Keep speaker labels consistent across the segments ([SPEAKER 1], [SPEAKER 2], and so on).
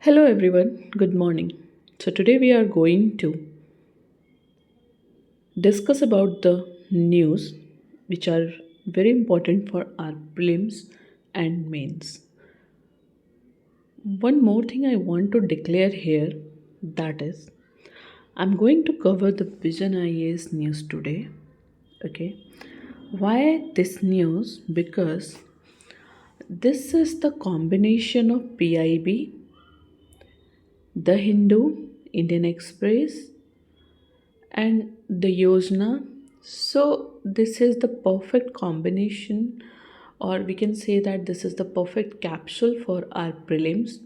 [SPEAKER 1] Hello everyone, good morning. So today we are going to discuss about the news which are very important for our prelims and mains. One more thing I want to declare here, that is I'm going to cover the Vision IAS news today. Okay. Why this news? Because this is the combination of PIB, The Hindu, Indian Express, and the Yojana. So, this is the perfect combination, or we can say that this is the perfect capsule for our prelims.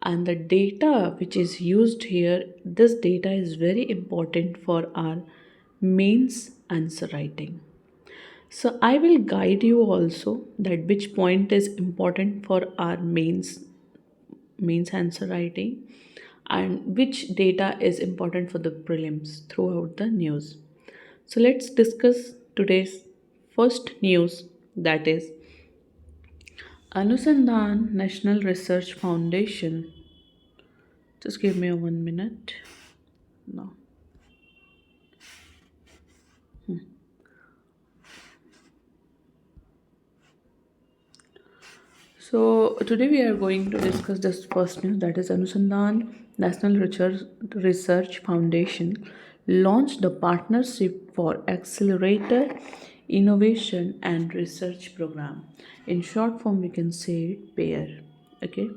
[SPEAKER 1] And the data which is used here, this data is very important for our mains answer writing. So, I will guide you also that which point is important for our mains answer writing and which data is important for the prelims throughout the news. So let's discuss today's first news, that is Anusandhan National Research Foundation. Just give me a 1 minute. No. So today we are going to discuss this first news, that is Anusandhan National Research Foundation launched the Partnership for Accelerator Innovation and Research Program. In short form, we can say PAIR. Okay.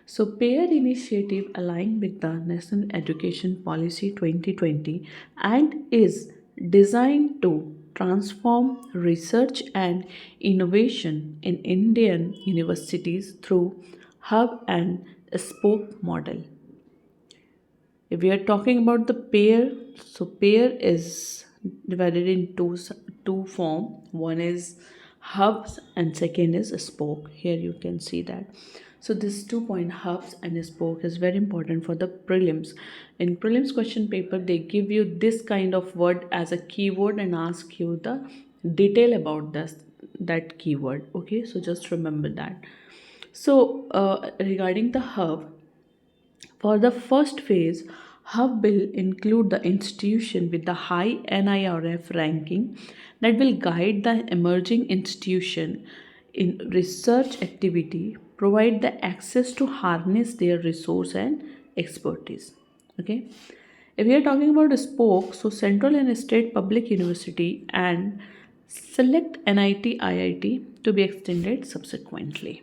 [SPEAKER 1] So PAIR initiative aligned with the National Education Policy 2020 and is designed to transform research and innovation in Indian universities through hub and spoke model. If we are talking about the pair, so pair is divided in two form. One is hubs and second is a spoke. Here you can see that. So this 2 point hubs and a spoke is very important for the prelims. In prelims question paper, they give you this kind of word as a keyword and ask you the detail about this that keyword. Okay, so just remember that. So regarding the hub, for the first phase, Hub will include the institution with the high NIRF ranking that will guide the emerging institution in research activity, provide the access to harness their resource and expertise. Okay. If we are talking about a spoke, so Central and State Public University and select NIT IIT to be extended subsequently.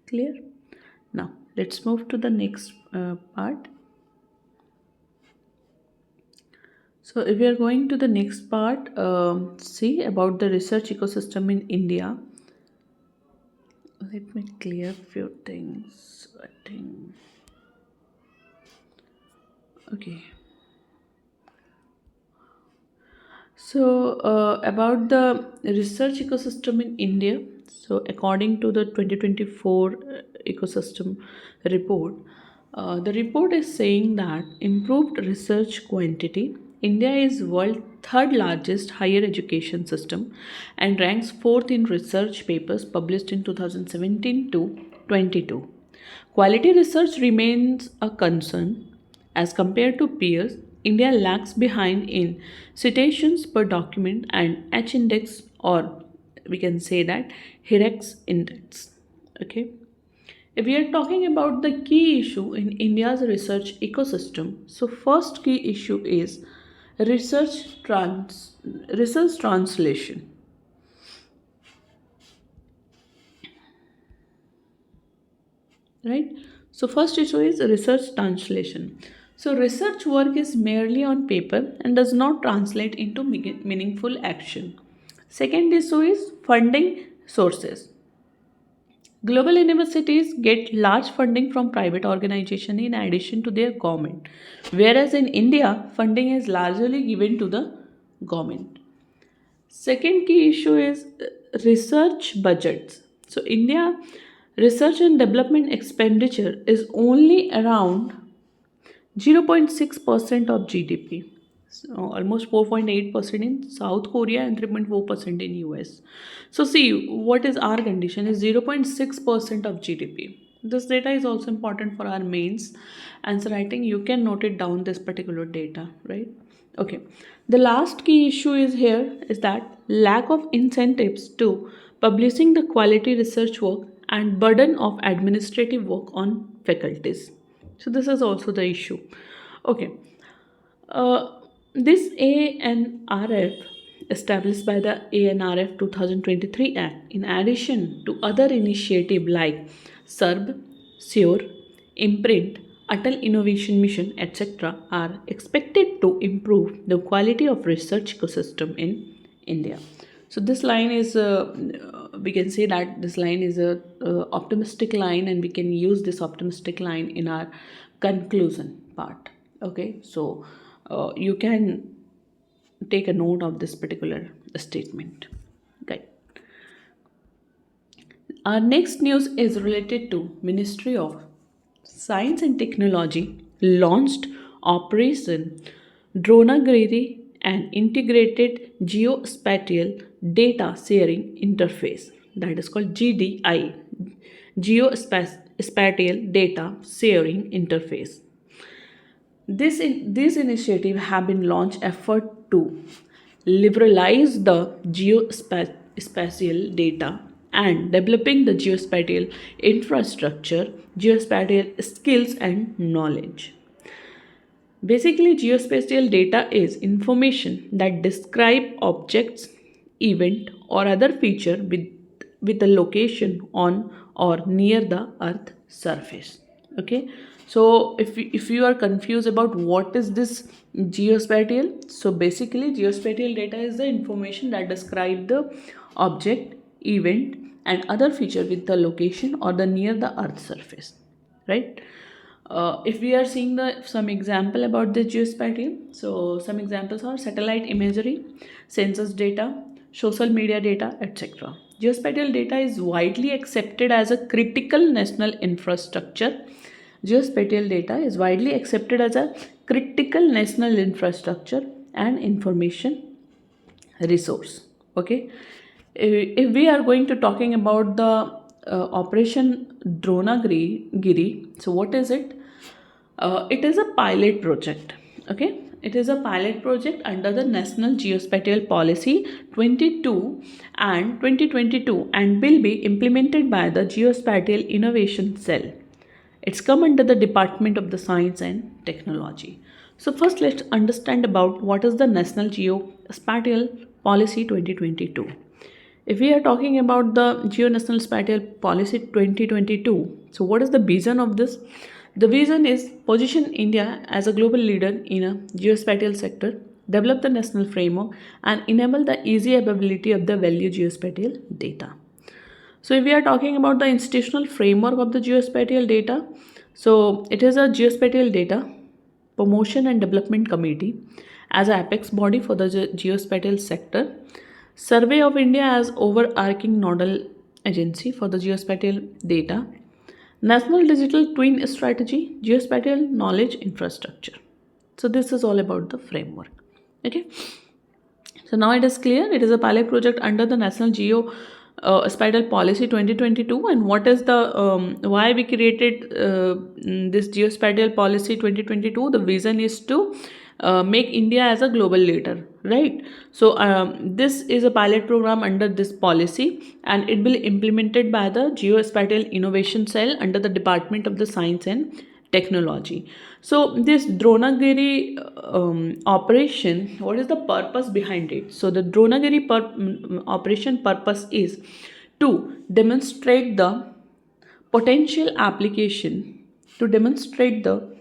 [SPEAKER 1] Clear? Now, let's move to the next part. So, if we are going to the next part, see about the research ecosystem in India. Let me clear few things. I think. Okay. So, about the research ecosystem in India, so according to the 2024 ecosystem report, the report is saying that improved research quantity, India is world third largest higher education system and ranks fourth in research papers published in 2017 to 22. Quality research remains a concern as compared to peers. India lags behind in citations per document and H index, or we can say that HIREX index. Okay. If we are talking about the key issue in India's research ecosystem, so first key issue is research research translation. Right, so first issue is research translation. So research work is merely on paper and does not translate into meaningful action. Second issue is funding sources. Global universities get large funding from private organizations in addition to their government, whereas in India funding is largely given to the government. Second key issue is research budgets. So, India research and development expenditure is only around 0.6% of GDP. So almost 4.8% in South Korea and 3.4% in US. So see what is our condition is 0.6% of GDP. This data is also important for our mains answer writing. You can note it down, this particular data, right? Okay. The last key issue is here is that lack of incentives to publishing the quality research work and burden of administrative work on faculties. So this is also the issue. Okay. Uh, this ANRF, established by the ANRF 2023 Act, in addition to other initiatives like SERB, SURE, Imprint, Atal Innovation Mission, etc., are expected to improve the quality of research ecosystem in India. So this line is, we can say that this line is a optimistic line, and we can use this optimistic line in our conclusion part. Okay, so you can take a note of this particular statement. Okay. Our next news is related to Ministry of Science and Technology launched Operation Dronagiri, an integrated geospatial data sharing interface, that is called GDI, Geospatial Data Sharing Interface. This initiative have been launched effort to liberalize the geospatial data and developing the geospatial infrastructure, geospatial skills and knowledge. Basically, geospatial data is information that describe objects, event or other feature with a location on or near the earth surface. Okay, so if you are confused about what is this geospatial, so basically geospatial data is the information that describe the object, event and other feature with the location or the near the earth surface, right? If we are seeing the some example about the geospatial, so some examples are satellite imagery, census data, social media data, etc. Geospatial data is widely accepted as a critical national infrastructure. Geospatial data is widely accepted as a critical national infrastructure and information resource. Okay, if we are going to talking about the Operation Dronagiri, so what is it? It is a pilot project. Okay, it is a pilot project under the National Geospatial Policy 22 and 2022 and will be implemented by the Geospatial Innovation Cell. It's come under the Department of the Science and Technology. So first let's understand about what is the National Geospatial Policy 2022. If we are talking about the Geo-National Spatial Policy 2022, so what is the vision of this? The vision is position India as a global leader in a geospatial sector, develop the national framework and enable the easy availability of the value geospatial data. So if we are talking about the institutional framework of the geospatial data, so it is a geospatial data promotion and development committee as an apex body for the geospatial sector. Survey of India as overarching nodal agency for the geospatial data. National Digital Twin Strategy, Geospatial Knowledge Infrastructure. So this is all about the framework. Okay. So now it is clear. It is a pilot project under the National Geo Spatial Policy 2022, and what is the why we created this Geospatial Policy 2022? The vision is to make India as a global leader, right? So this is a pilot program under this policy, and it will be implemented by the Geospatial Innovation Cell under the Department of the Science and Technology. So this Dronagiri operation, what is the purpose behind it? So the Dronagiri operation purpose is to demonstrate the potential application to demonstrate the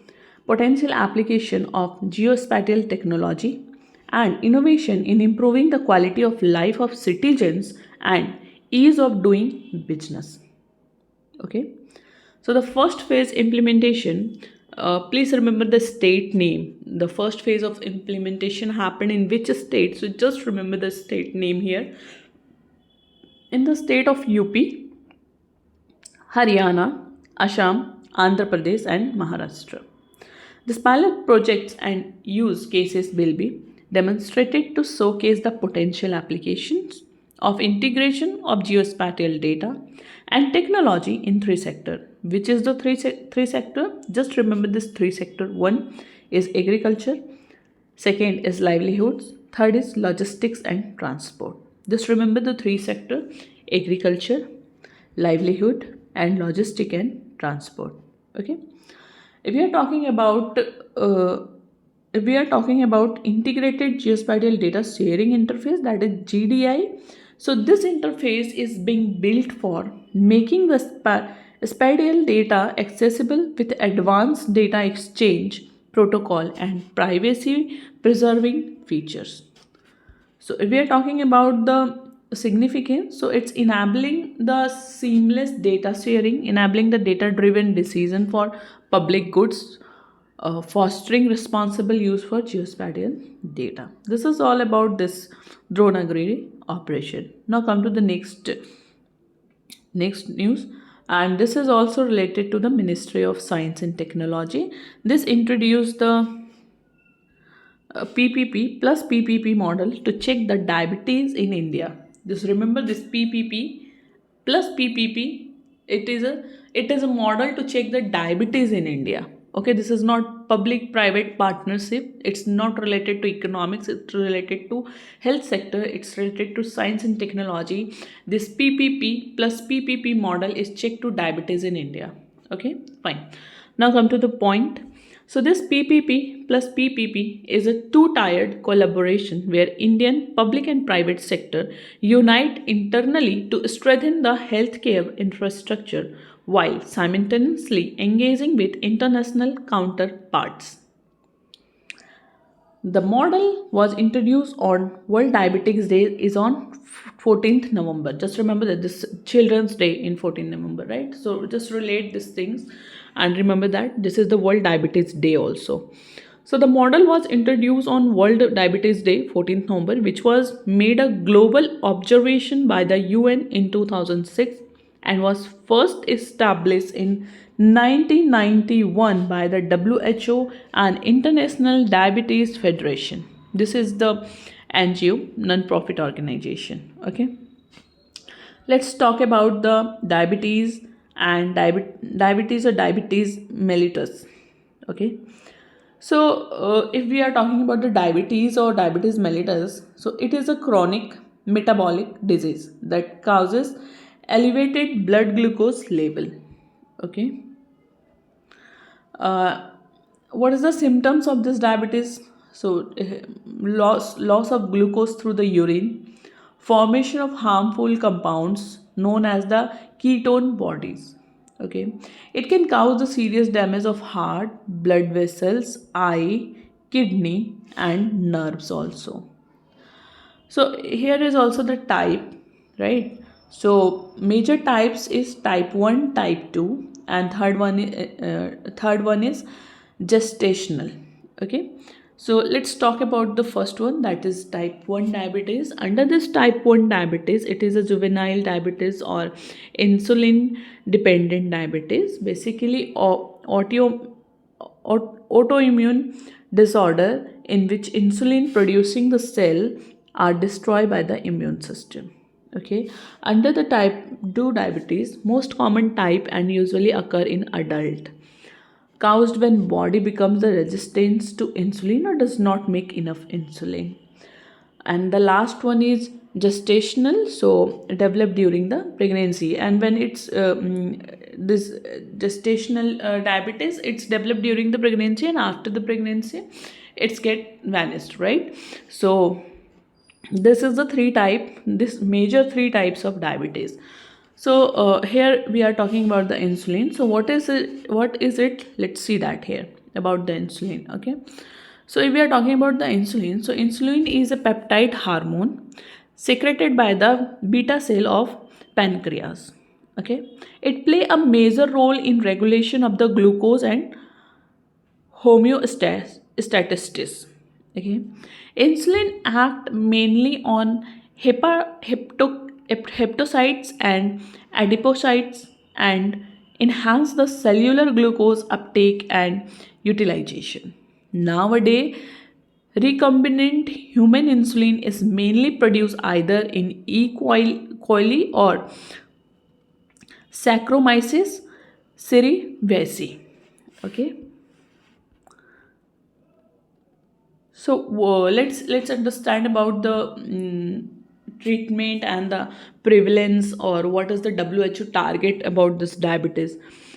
[SPEAKER 1] potential application of geospatial technology and innovation in improving the quality of life of citizens and ease of doing business. Okay, so the first phase implementation, please remember the state name. The first phase of implementation happened in which state? So just remember the state name here. In the state of UP, Haryana, Assam, Andhra Pradesh and Maharashtra. These pilot projects and use cases will be demonstrated to showcase the potential applications of integration of geospatial data and technology in three sectors: Which is the three sector? Just remember this three sector. One is agriculture, second is livelihoods, third is logistics and transport. Just remember the three sector: agriculture, livelihood, and logistic and transport. Okay. If we are talking about if we are talking about integrated geospatial data sharing interface, that is GDI, so this interface is being built for making the spatial data accessible with advanced data exchange protocol and privacy preserving features. So if we are talking about the significance, so it's enabling the seamless data sharing, enabling the data driven decision for public goods, fostering responsible use for geospatial data. This is all about this Dronagiri operation. Now come to the next news, and this is also related to the Ministry of Science and Technology. This introduced the PPP plus PPP model to check the diabetes in India. Just remember this PPP plus PPP. It is a model to check the diabetes in India. Okay, this is not public-private partnership. It's not related to economics. It's related to health sector. It's related to science and technology. This PPP plus PPP model is checked to diabetes in India. Okay, fine. Now come to the point. So this PPP plus PPP is a two-tiered collaboration where Indian public and private sector unite internally to strengthen the healthcare infrastructure while simultaneously engaging with international counterparts. The model was introduced on World Diabetes Day is on 14th November. Just remember that this Children's Day in 14th November, right? So just relate these things and remember that this is the World Diabetes Day also. So the model was introduced on World Diabetes Day 14th November, which was made a global observation by the UN in 2006 and was first established in 1991 by the WHO and International Diabetes Federation. This is the NGO, non-profit organization. Okay, let's talk about the diabetes and diabetes or diabetes mellitus. Okay, so if we are talking about the diabetes or diabetes mellitus, so it is a chronic metabolic disease that causes elevated blood glucose level. Okay, uh, what is the symptoms of this diabetes? So loss of glucose through the urine, formation of harmful compounds known as the ketone bodies. Okay, it can cause the serious damage of heart, blood vessels, eye, kidney, and nerves also. So here is also the type, right? So major types is type 1, type 2, and third one is gestational. Okay, so let's talk about the first one, that is type 1 diabetes. Under this type 1 diabetes, it is a juvenile diabetes or insulin dependent diabetes, basically autoimmune disorder in which insulin producing the cell are destroyed by the immune system. Okay, under the type 2 diabetes, most common type and usually occur in adult, caused when body becomes the resistance to insulin or does not make enough insulin. And the last one is gestational, so developed during the pregnancy. And when it's this gestational diabetes, it's developed during the pregnancy, and after the pregnancy it's get vanished, right? So this is the this major three types of diabetes. So here we are talking about the insulin. So what is it, let's see that here about the insulin. Okay, so if we are talking about the insulin, so insulin is a peptide hormone secreted by the beta cell of pancreas. Okay, it play a major role in regulation of the glucose and homeostasis. Okay, insulin act mainly on hepatocytes and adipocytes and enhance the cellular glucose uptake and utilization. Nowadays, recombinant human insulin is mainly produced either in E. coli or Saccharomyces Siri Vesi. Okay. So let's understand about the treatment and the prevalence, or what is the WHO target about this diabetes.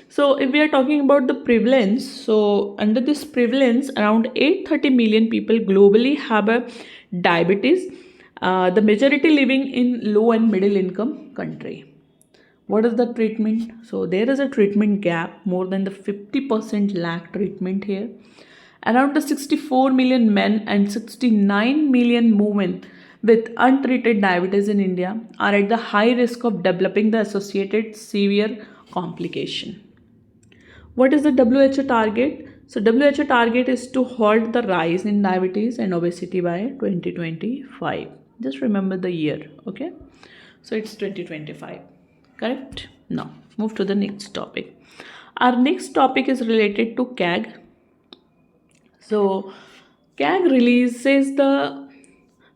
[SPEAKER 1] So if we are talking about the prevalence, so under this prevalence, around 830 million people globally have a diabetes. The majority living in low and middle income country. What is the treatment? So there is a treatment gap, more than the 50% lack treatment here. Around the 64 million men and 69 million women with untreated diabetes in India are at the high risk of developing the associated severe complication. What is the WHO target? So WHO target is to halt the rise in diabetes and obesity by 2025. Just remember the year, okay? So it's 2025. Correct? Now, move to the next topic. Our next topic is related to CAG. So, CAG releases the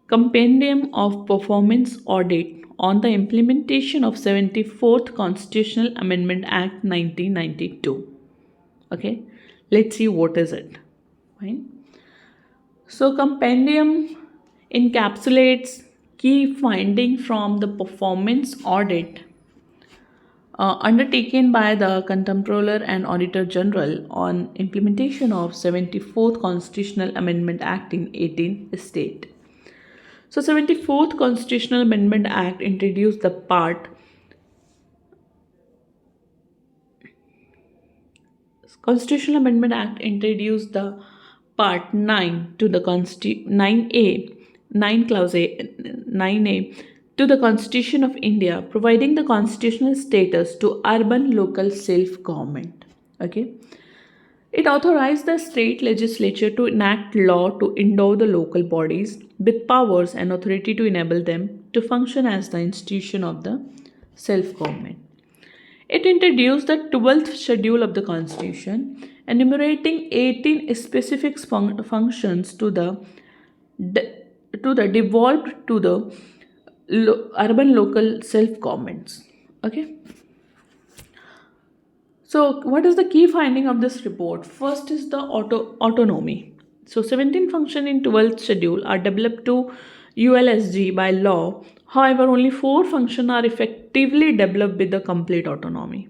[SPEAKER 1] Compendium of Performance Audit on the implementation of 74th Constitutional Amendment Act 1992. Okay, let's see what is it. Fine. So, compendium encapsulates key finding from the performance audit undertaken by the Comptroller and Auditor General on implementation of 74th Constitutional Amendment Act in 18 state. So 74th Constitutional Amendment Act introduced the Constitutional Amendment Act introduced the Part 9 to the 9A, 9 Clause A, 9A to the Constitution of India, providing the constitutional status to urban local self-government. Okay. It authorized the state legislature to enact law to endow the local bodies with powers and authority to enable them to function as the institution of the self-government. It introduced the 12th schedule of the Constitution, enumerating 18 specific functions to the devolved to the urban local self-governments. Okay. So, what is the key finding of this report? First is the autonomy. So, 17 functions in 12th schedule are developed to ULSG by law. However, only 4 functions are effectively developed with the complete autonomy.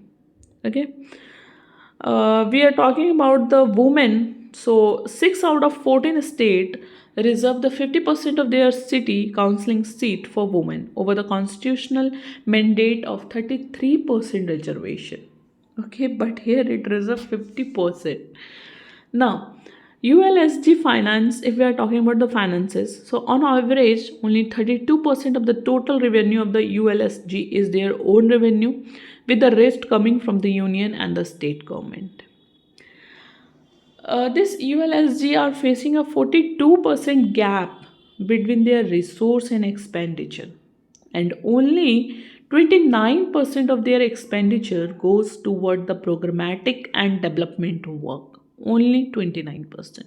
[SPEAKER 1] Okay. We are talking about the women. So, 6 out of 14 states reserve the 50% of their city councilling seat for women over the constitutional mandate of 33% reservation. Okay, but here it reserves 50%. Now, ULSG finance, if we are talking about the finances, so on average, only 32% of the total revenue of the ULSG is their own revenue, with the rest coming from the union and the state government. This ULSG are facing a 42% gap between their resource and expenditure, and only 29% of their expenditure goes toward the programmatic and development work. Only 29%.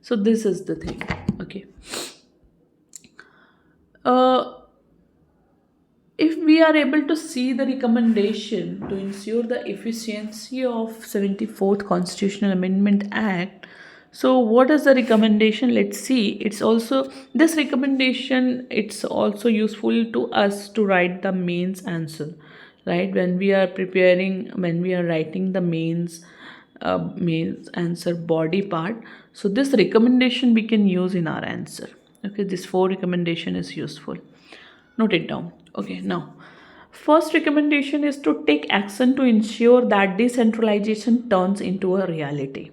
[SPEAKER 1] So this is the thing. Okay. If we are able to see the recommendation to ensure the efficiency of 74th Constitutional Amendment Act, so what is the recommendation? Let's see. It's also this recommendation, it's also useful to us to write the mains answer, right? When we are writing the mains answer body part, so this recommendation we can use in our answer. Okay, this 4 recommendation is useful. Note it down. Okay, now first recommendation is to take action to ensure that decentralization turns into a reality,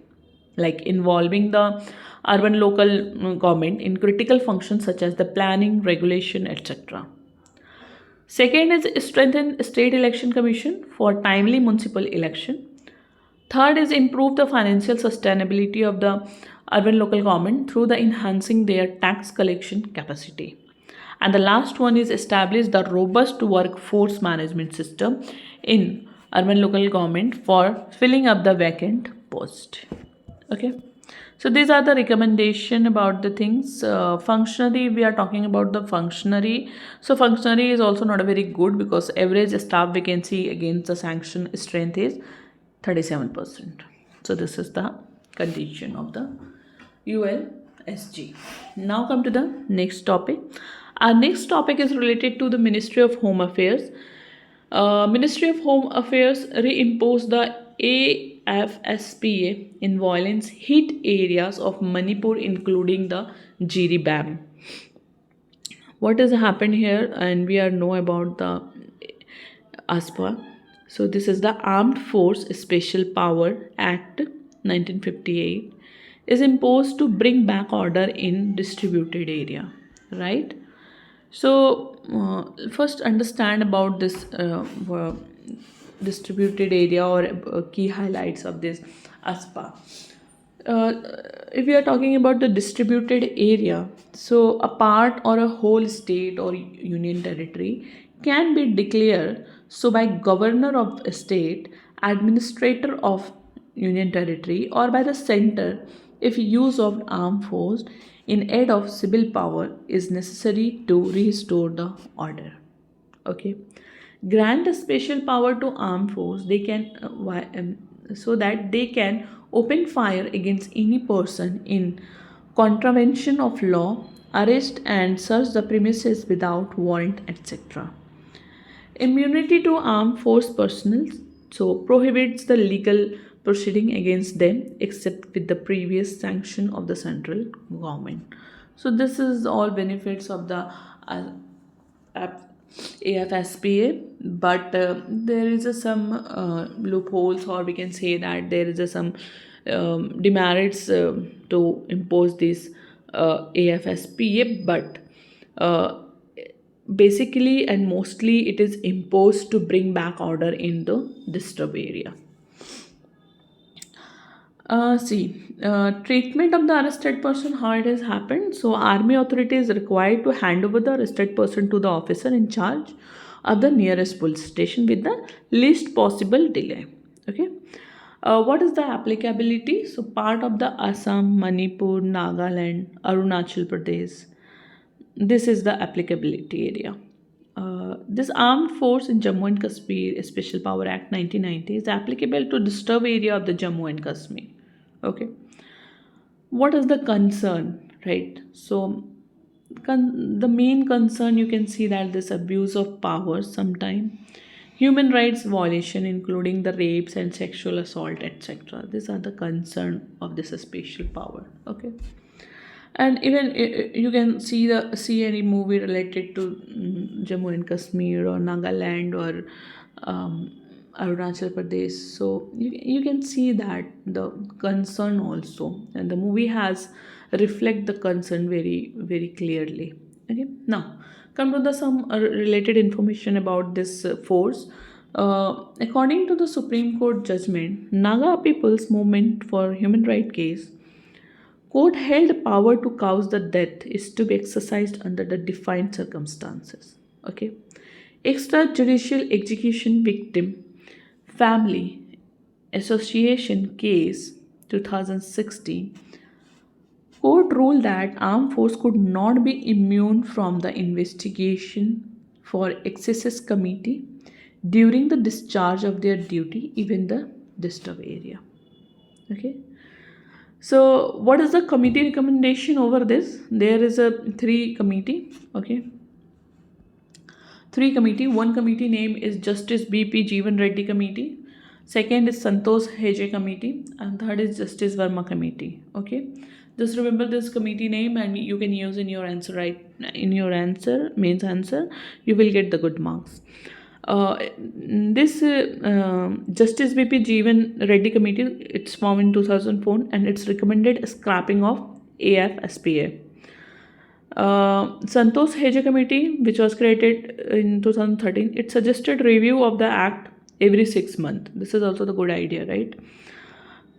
[SPEAKER 1] like involving the urban local government in critical functions such as the planning, regulation, etc. Second is strengthen state election commission for timely municipal election. Third is improve the financial sustainability of the urban local government through the enhancing their tax collection capacity. And the last one is establish the robust workforce management system in urban local government for filling up the vacant post. Okay. So these are the recommendation about the things. Functionary, we are talking about the functionary. So functionary is also not a very good, because average staff vacancy against the sanction strength is 37%. So this is the condition of the ULSG. Now come to the next topic. Our next topic is related to the Ministry of Home Affairs. Ministry of Home Affairs reimposed the AFSPA in violence hit areas of Manipur, including the Jiribam. What has happened here, and we are know about the ASPA. So this is the Armed Force Special Power Act 1958 is imposed to bring back order in distributed area, right? So first understand about this distributed area or key highlights of this ASPA. uh, if we are talking about the distributed area, so a part or a whole state or union territory can be declared so by governor of a state, administrator of union territory, or by the center if use of armed force in aid of civil power is necessary to restore the order. Okay, grant a special power to armed force they can so that they can open fire against any person in contravention of law, arrest and search the premises without warrant, etc. Immunity to armed force personnel, so prohibits the legal proceeding against them except with the previous sanction of the central government. So this is all benefits of the AFSPA, but there is some loopholes, or we can say that there is some demerits to impose this AFSPA, but uh, basically and mostly it is imposed to bring back order in the disturbed area. Treatment of the arrested person, how it has happened. So, army authority is required to hand over the arrested person to the officer in charge of the nearest police station with the least possible delay. Okay. What is the applicability? So, part of the Assam, Manipur, Nagaland, Arunachal Pradesh. This is the applicability area. This armed force in Jammu and Kashmir, Special Power Act 1990, is applicable to disturbed area of the Jammu and Kashmir. Okay, what is the concern, right? So the main concern, you can see that this abuse of power sometime, human rights violation including the rapes and sexual assault, etc. These are the concern of this special power. Okay, and even you can see any movie related to Jammu and Kashmir or Nagaland or Arunachal Pradesh. So you can see that the concern also, and the movie has reflect the concern very clearly. Okay, now come to the some related information about this force. According to the Supreme Court judgment, Naga People's Movement for Human Right case, court held power to cause the death is to be exercised under the defined circumstances. Okay, extrajudicial execution victim family association case 2016, court ruled that armed force could not be immune from the investigation for excesses committee during the discharge of their duty, even the disturbed area. Okay, so what is the committee recommendation over this? There is a three committee. Okay, three committee. One committee name is Justice BP Jeevan Reddy Committee. Second is Santosh Hege Committee, and third is Justice Verma Committee. Okay, just remember this committee name, and you can use in your answer, right? In your answer, mains answer, you will get the good marks. This Justice BP Jeevan Reddy Committee, it's formed in 2004, and it's recommended scrapping of AFSPA. Santosh Hege Committee, which was created in 2013, it suggested review of the act every 6 months. This is also the good idea, right?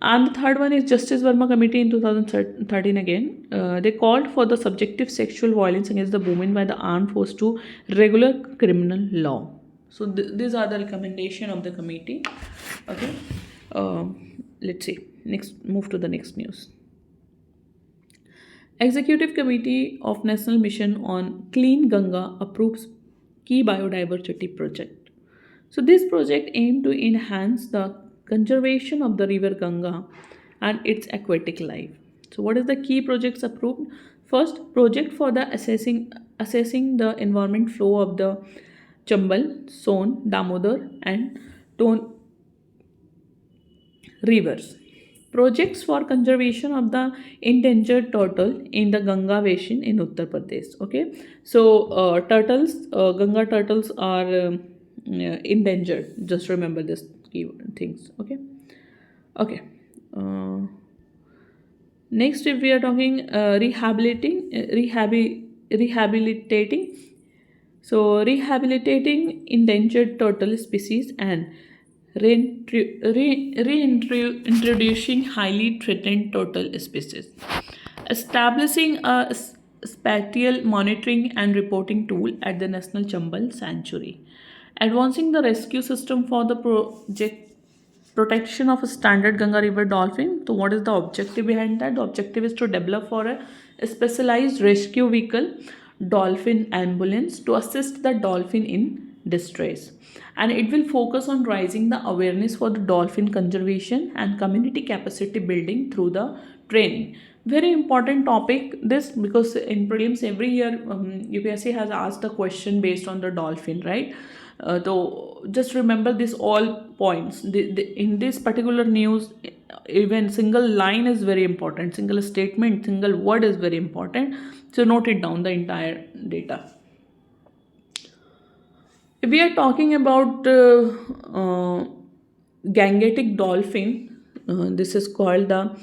[SPEAKER 1] And the third one is Justice Verma Committee in 2013 again. They called for the subjective sexual violence against the women by the armed force to regular criminal law. So these are the recommendation of the committee. Okay. Let's see. Next, move to the next news. Executive Committee of National Mission on Clean Ganga approves key biodiversity project. So this project aimed to enhance the conservation of the river Ganga and its aquatic life. So, what is the key projects approved? First, project for the assessing the environment flow of the Chambal, Son, Damodar, and Ton rivers. Projects for conservation of the endangered turtle in the Ganga Basin in Uttar Pradesh. Okay, so Ganga turtles are endangered. Just remember this key things. Okay, okay. Uh, Next, if we are talking rehabilitating, so rehabilitating endangered turtle species and reintroducing highly threatened turtle species, establishing a spatial monitoring and reporting tool at the National Chambal Sanctuary, advancing the rescue system for the project protection of a standard Ganga River dolphin. So, what is the objective behind that? The objective is to develop for a specialized rescue vehicle, dolphin ambulance, to assist the dolphin in distress. And it will focus on raising the awareness for the dolphin conservation and community capacity building through the training. Very important topic this, because in prelims every year UPSC has asked a question based on the dolphin, right? So just remember this all points. In this particular news, even single line is very important, single statement, single word is very important. So note it down, the entire data. If we are talking about Gangetic dolphin, this is called the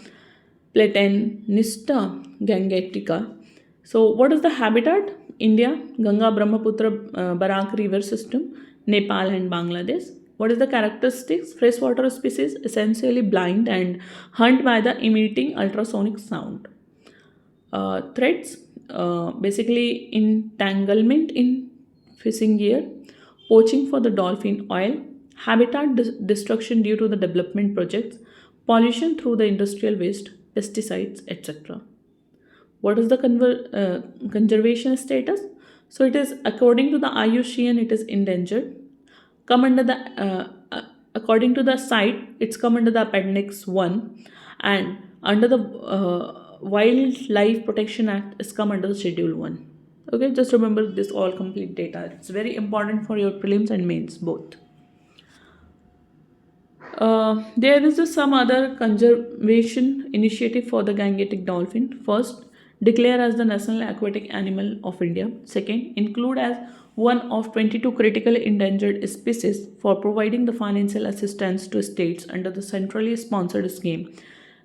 [SPEAKER 1] Platanista gangetica. So, what is the habitat? India, Ganga, Brahmaputra, Barak river system, Nepal, and Bangladesh. What is the characteristics? Freshwater species, essentially blind and hunt by the emitting ultrasonic sound. Threats, basically entanglement in fishing gear, poaching for the dolphin oil, habitat destruction due to the development projects, pollution through the industrial waste, pesticides, etc. What is the conservation status? So it is, according to the IUCN, it is endangered. Come under the according to the site, it's come under the appendix 1, and under the Wildlife Protection Act is come under the schedule 1. Okay, just remember this all complete data. It's very important for your prelims and mains both. There is some other conservation initiative for the Gangetic dolphin. First, declare as the national aquatic animal of India. Second, include as one of 22 critically endangered species for providing the financial assistance to states under the centrally sponsored scheme,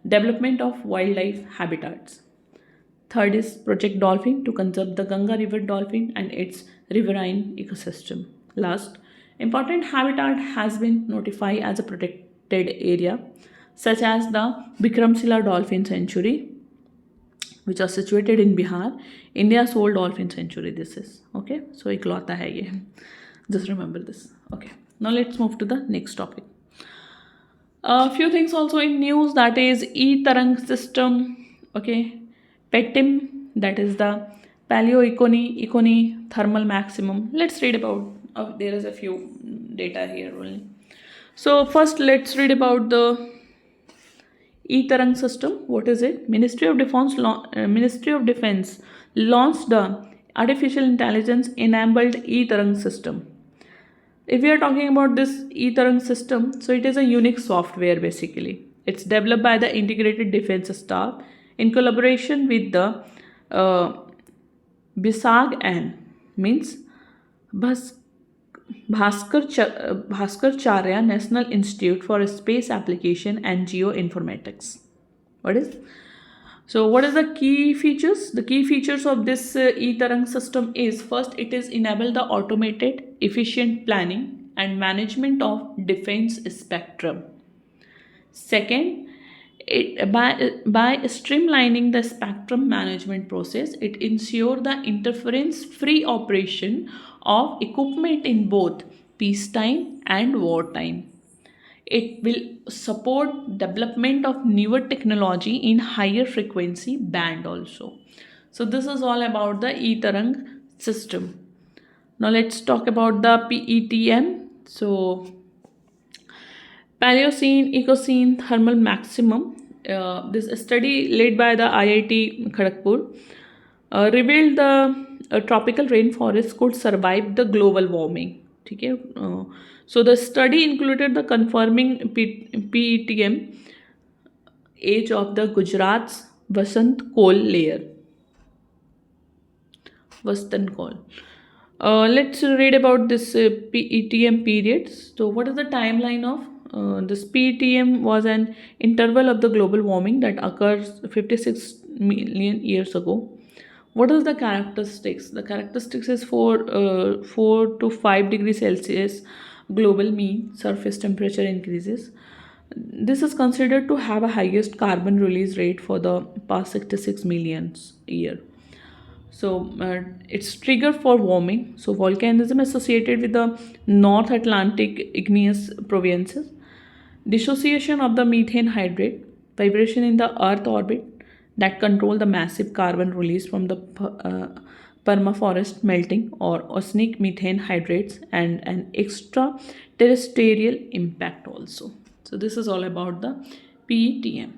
[SPEAKER 1] Development of Wildlife Habitats. Third is Project Dolphin to conserve the Ganga River dolphin and its riverine ecosystem. Last, important habitat has been notified as a protected area, such as the Bikramshila Dolphin Sanctuary, which are situated in Bihar, India's sole dolphin sanctuary. This is okay. So, iklauta hai ye. Just remember this. Okay. Now let's move to the next topic. A few things also in news, that is E-Tarang system. Okay, PETIM, that is the Paleo-Econy thermal maximum. Let's read about. There is a few data here only. So first, let's read about the E-Tarang system. What is it? Ministry of Defense launched the artificial intelligence enabled E-Tarang system. If we are talking about this E-Tarang system, so it is a unique software basically. It's developed by the Integrated Defense Staff in collaboration with the BISAG means Bhaskaracharya National Institute for Space Application and Geoinformatics. What is? So what is the key features? The key features of this E-Tarang system is, first, it is enable the automated efficient planning and management of defense spectrum. Second, by streamlining the spectrum management process, it ensures the interference-free operation of equipment in both peacetime and wartime. It will support development of newer technology in higher frequency band also. So this is all about the E-Tarang system. Now let's talk about the PETM. So Paleocene, Ecocene, thermal maximum. This study led by the IIT Kharagpur revealed the tropical rainforest could survive the global warming. ठीक है. So the study included the confirming PETM age of the Gujarat's Vasant coal layer. Vasant coal. Let's read about this PETM periods. So, what is the timeline of this PETM? Was an interval of the global warming that occurs 56 million years ago. What is the characteristics? The characteristics is 4 to 5 degrees Celsius global mean surface temperature increases. This is considered to have a highest carbon release rate for the past 66 millions year. So it's trigger for warming. So volcanism associated with the North Atlantic igneous provinces, dissociation of the methane hydrate, vibration in the Earth orbit that control the massive carbon release from the permafrost melting or oceanic methane hydrates, and an extraterrestrial impact also. So this is all about the PETM.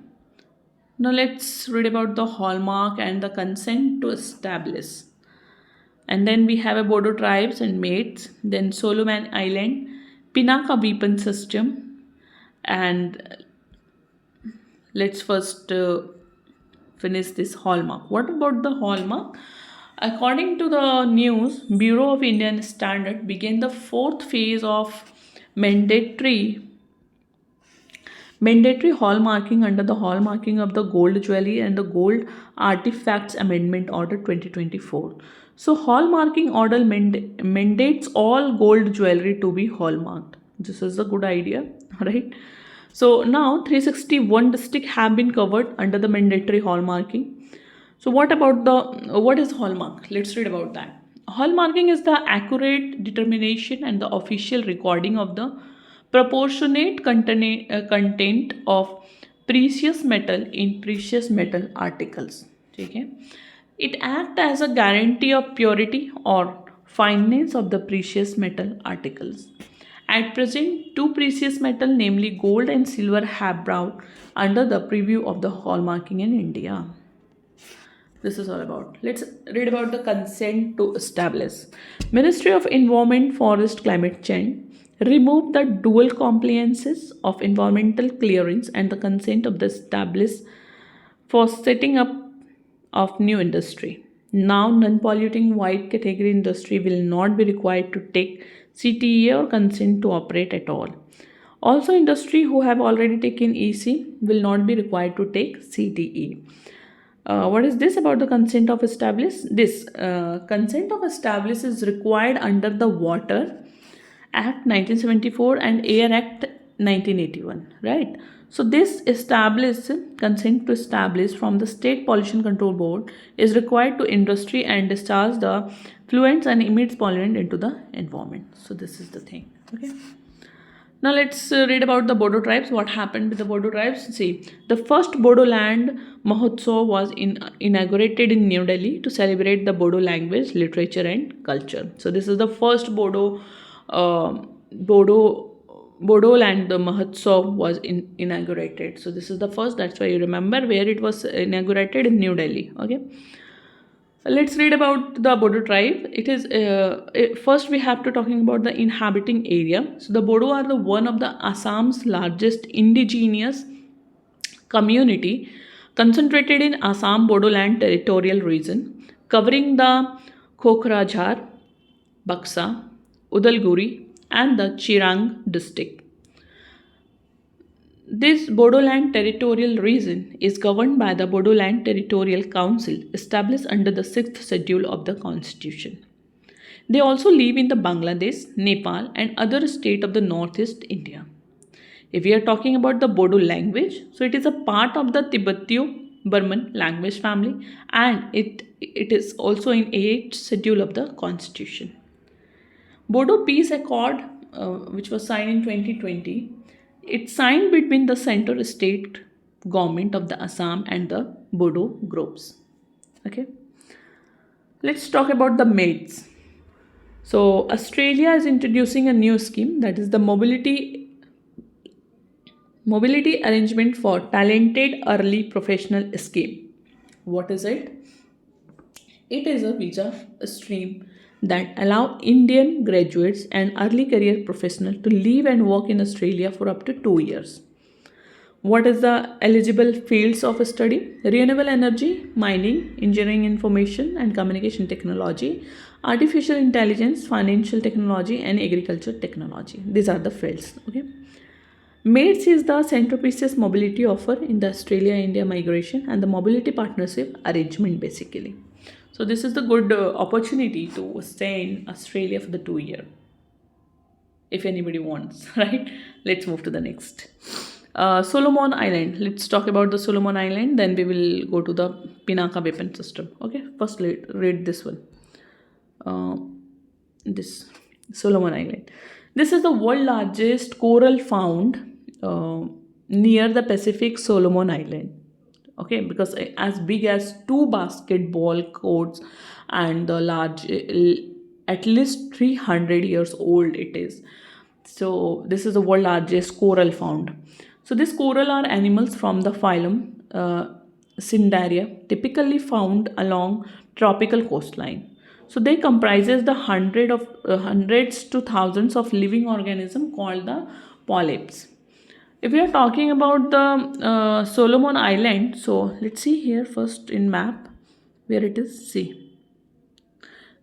[SPEAKER 1] Now let's read about the hallmark and the consent to establish. And then we have a Bodo tribes and mates, then Solomon Island, Pinaka weapon system, and let's first finish this hallmark. What about the hallmark? According to the news, Bureau of Indian Standard began the fourth phase of mandatory hallmarking under the hallmarking of the gold jewelry and the gold artifacts amendment order 2024. So hallmarking order mandates all gold jewelry to be hallmarked. This is a good idea, right? So now 361 districts have been covered under the mandatory hallmarking. So what is hallmark? Let's read about that. Hallmarking is the accurate determination and the official recording of the proportionate content of precious metal in precious metal articles. Okay? It acts as a guarantee of purity or fineness of the precious metal articles. At present, two precious metal, namely gold and silver, have brought under the preview of the hallmarking in India. This is all about. Let's read about the consent to establish. Ministry of Environment, Forest, Climate Change remove the dual compliances of environmental clearance and the consent of the established for setting up of new industry. Now, non-polluting white category industry will not be required to take CTE or consent to operate at all. Also, industry who have already taken EC will not be required to take CTE. What is this about the consent of establish? This consent of establish is required under the Water Act 1974 and Air Act 1981, right? So this established consent to establish from the State Pollution Control Board is required to industry and discharge the fluents and emits pollutant into the environment. So this is the thing. Okay. Now let's read about the Bodo tribes. What happened with the Bodo tribes? See, the first Bodoland Mahotsav was inaugurated in New Delhi to celebrate the Bodo language, literature, and culture. So this is the first Bodoland the Mahotsav was inaugurated. So this is the first. That's why you remember where it was inaugurated in New Delhi. Okay. Let's read about the Bodo tribe. It is first we have to talking about the inhabiting area. So the Bodo are the one of the Assam's largest indigenous community concentrated in Assam Bodoland territorial region, covering the Kokrajhar, Baksa, Udalguri, and the Chirang district. This Bodoland territorial region is governed by the Bodoland Territorial Council established under the 6th schedule of the Constitution. They also live in the Bangladesh, Nepal, and other states of the northeast India. If we are talking about the Bodo language, so it is a part of the Tibeto-Burman language family, and it is also in 8th schedule of the Constitution. Bodo Peace Accord, which was signed in 2020, it's signed between the central state government of the Assam and the Bodo groups. Okay. Let's talk about the mates. So Australia is introducing a new scheme, that is the mobility Mobility arrangement for talented early professional scheme. What is it? It is a visa stream that allow Indian graduates and early career professionals to live and work in Australia for up to 2 years. What is the eligible fields of study? Renewable energy, mining, engineering information and communication technology, artificial intelligence, financial technology, and agriculture technology. These are the fields. Okay. MATES is the centerpiece's mobility offer in the Australia-India migration and the mobility partnership arrangement basically. So this is the good opportunity to stay in Australia for the 2 year if anybody wants, right? Let's move to the next. Solomon Island. Let's talk about the Solomon Island. Then we will go to the Pinaka weapon system. Okay. First, read this one. Uh, this Solomon Island. This is the world largest coral found near the Pacific Solomon Island. Okay, because as big as two basketball courts and the large, at least 300 years old it is. So this is the world largest coral found. So this coral are animals from the phylum Cnidaria, typically found along tropical coastline. So they comprises the hundreds to thousands of living organisms called the polyps. If we are talking about the Solomon Island, so let's see here first in map where it is. See,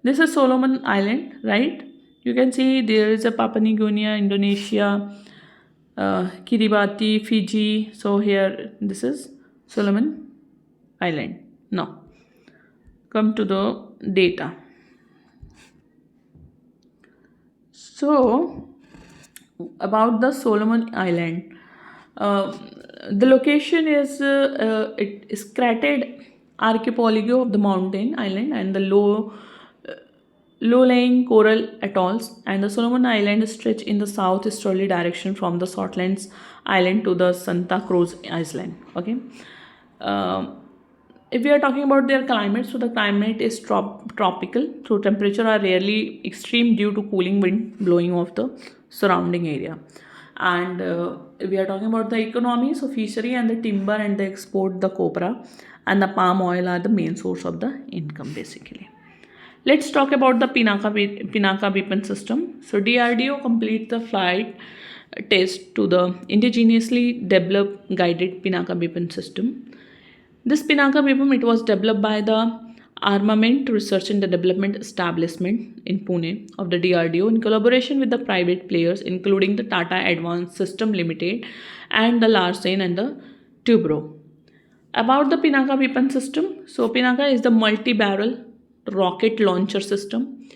[SPEAKER 1] this is Solomon Island, right? You can see there is a Papua New Guinea, Indonesia, Kiribati, Fiji. So here this is Solomon Island. Now come to the data. So about the Solomon Island, uh, the location is it is cratered archipelago of the mountain island and the low-lying coral atolls, and the Solomon Island stretch in the southeasterly direction from the Shortlands Island to the Santa Cruz Island. Okay. Um if we are talking about their climate, so the climate is tropical, so temperature are rarely extreme due to cooling wind blowing off the surrounding area. And if we are talking about the economy, so fishery and the timber and the export the copra and the palm oil are the main source of the income basically. Let's talk about the Pinaka weapon system. So DRDO completes the flight test to the indigenously developed guided Pinaka weapon system. This Pinaka weapon, it was developed by the Armament Research and Development Establishment in Pune of the DRDO in collaboration with the private players including the Tata Advanced System Limited and the Larsen and the Tubro. About the Pinaka weapon system, so Pinaka is the multi-barrel rocket launcher system.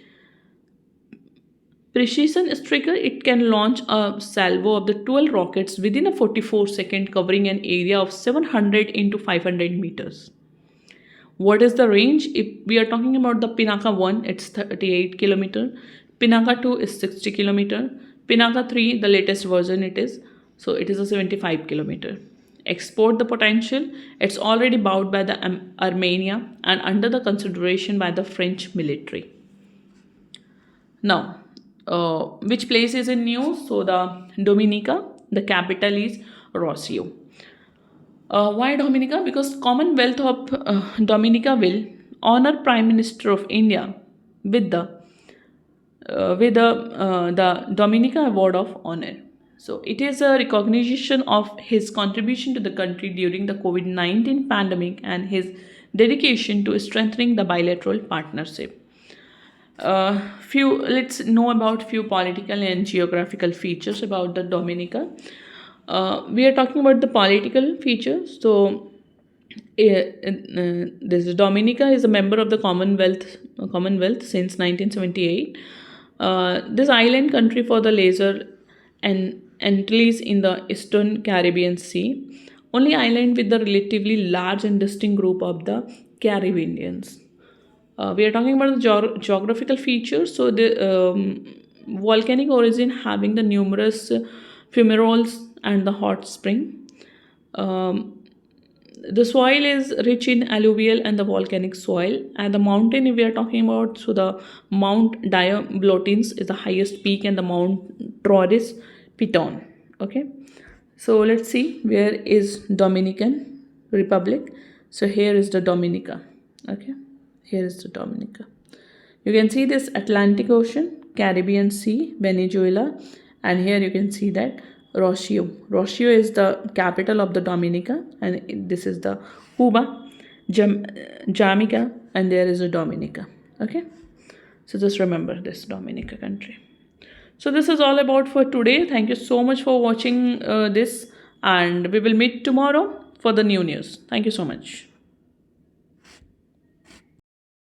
[SPEAKER 1] Precision Striker, it can launch a salvo of the 12 rockets within a 44 second covering an area of 700 into 500 meters. What is the range? If we are talking about the Pinaka 1, it's 38 kilometer. Pinaka 2 is 60 kilometer. Pinaka 3, the latest version it is. So it is a 75 kilometer. Export the potential, it's already bought by the Armenia and under the consideration by the French military. Now, which place is in news? So the Dominica, the capital is Rossio. Why Dominica? Because Commonwealth of Dominica will honor Prime Minister of India with the Dominica Award of Honor. So it is a recognition of his contribution to the country during the COVID-19 pandemic and his dedication to strengthening the bilateral partnership. Few Let's know about few political and geographical features about the Dominica. We are talking about the political features. So this Dominica is a member of the Commonwealth since 1978. This island country for the laser and Antilles in the Eastern Caribbean Sea, only island with the relatively large and distinct group of the Caribbeans. We are talking about the geographical features. So the volcanic origin having the numerous fumaroles and the hot spring. The soil is rich in alluvial and the volcanic soil, and the mountain if we are talking about, so the Mount Diablotins is the highest peak and the Mount Troris Piton. Okay, So let's see, where is Dominican Republic. So here is the Dominica. Okay, here is the Dominica. You can see this Atlantic Ocean, Caribbean Sea, Venezuela, and here you can see that Rocio. Rocio is the capital of the Dominica, and this is the Cuba, Jamaica, and there is a Dominica. Okay, so just remember this Dominica country. So this is all about for today. Thank you so much for watching this, and we will meet tomorrow for the new news. Thank you so much.